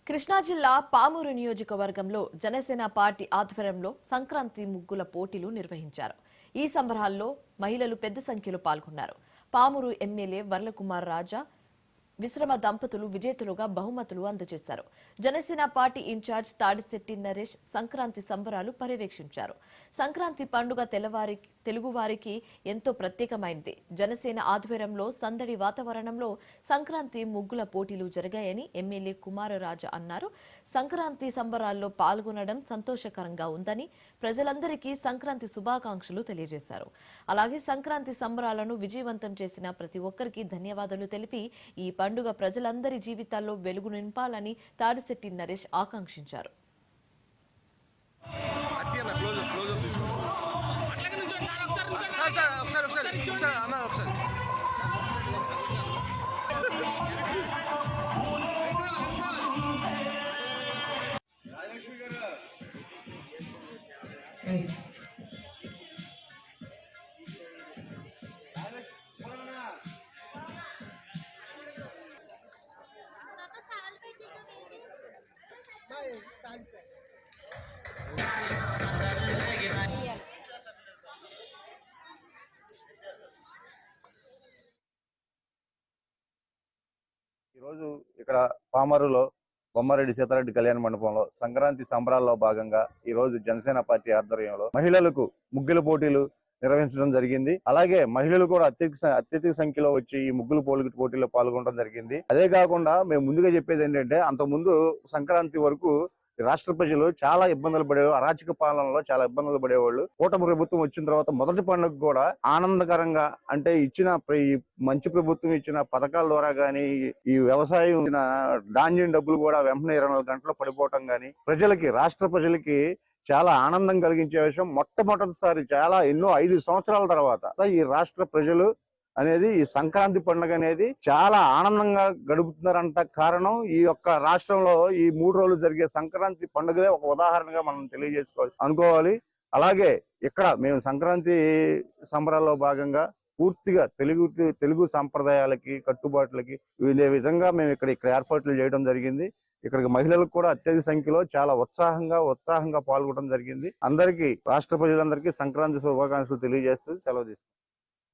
కృష్ణా జిల్లా పామూరు నియోజకవర్గంలో జనసేన పార్టీ ఆధ్వర్యంలో సంక్రాంతి ముగ్గుల పోటీలు నిర్వహించారు. ఈ సంబరాల్లో మహిళలు పెద్ద సంఖ్యలో పాల్గొన్నారు. పామూరు ఎమ్మెల్యే వర్లకుమార్ రాజా విశ్రమ దంపతులు విజేతలుగా బహుమతులు అందజేశారు. జనసేన పార్టీ ఇన్ఛార్జ్ తాడిశెట్టి నరేష్ సంక్రాంతి సంబరాలు పర్యవేక్షించారు. సంక్రాంతి పండుగ తెలుగువారికి ఎంతో ప్రత్యేకమైంది. జనసేన ఆధ్వర్యంలో సందడి వాతావరణంలో సంక్రాంతి ముగ్గుల పోటీలు జరిగాయని ఎమ్మెల్యే కుమారరాజా అన్నారు. సంక్రాంతి సంబరాల్లో పాల్గొనడం సంతోషకరంగా ఉందని ప్రజలందరికీ సంక్రాంతి శుభాకాంక్షలు తెలియజేశారు. అలాగే సంక్రాంతి సంబరాలను విజయవంతం చేసిన ప్రతి ఒక్కరికి ధన్యవాదాలు తెలిపి ఈ పండుగ ప్రజలందరి జీవితాల్లో వెలుగు నింపాలని తాడిశెట్టి నరేష్ ఆకాంక్షించారు. ఈరోజు ఇక్కడ పామరులో బొమ్మారెడ్డి సీతారెడ్డి కళ్యాణ మండపంలో సంక్రాంతి సంబరాల్లో భాగంగా ఈ రోజు జనసేన పార్టీ ఆధ్వర్యంలో మహిళలకు ముగ్గుల పోటీలు నిర్వహించడం జరిగింది. అలాగే మహిళలు కూడా అత్యధిక సంఖ్యలో వచ్చి ఈ ముగ్గుల పోటీల్లో పాల్గొనడం జరిగింది. అదే కాకుండా మేము ముందుగా చెప్పేది ఏంటంటే, అంత ముందు సంక్రాంతి వరకు రాష్ట్ర ప్రజలు చాలా ఇబ్బందులు పడేవాళ్ళు, అరాచక పాలనలో చాలా ఇబ్బందులు పడేవాళ్ళు. కూటమి ప్రభుత్వం వచ్చిన తర్వాత మొదటి పండుగ కూడా ఆనందకరంగా, అంటే ఇచ్చిన మంచి ప్రభుత్వం ఇచ్చిన పథకాల ద్వారా గానీ, ఈ వ్యవసాయం ఇచ్చిన ధాన్యం డబ్బులు కూడా వెంటనే 24 గంటల్లో పడిపోవటం గానీ ప్రజలకి, రాష్ట్ర ప్రజలకి చాలా ఆనందం కలిగించే విషయం. మొట్టమొదటిసారి చాలా ఎన్నో 5 సంవత్సరాల తర్వాత ఈ రాష్ట్ర ప్రజలు అనేది ఈ సంక్రాంతి పండుగ అనేది చాలా ఆనందంగా గడుపుతున్నారంట. కారణం ఈ యొక్క రాష్ట్రంలో ఈ 3 రోజులు జరిగే సంక్రాంతి పండుగలే ఒక ఉదాహరణగా మనం అనుకోవాలి. అలాగే ఇక్కడ మేము సంక్రాంతి సంబరాల్లో భాగంగా పూర్తిగా తెలుగు సంప్రదాయాలకి, కట్టుబాట్లకి ఇదే విధంగా మేము ఇక్కడ ఏర్పాట్లు చేయడం జరిగింది. ఇక్కడికి మహిళలకు కూడా అత్యధిక సంఖ్యలో చాలా ఉత్సాహంగా పాల్గొనడం జరిగింది. అందరికీ, రాష్ట్ర ప్రజలందరికీ సంక్రాంతి శుభాకాంక్షలు తెలియజేస్తూ సెలవు తీసుకుంటాం.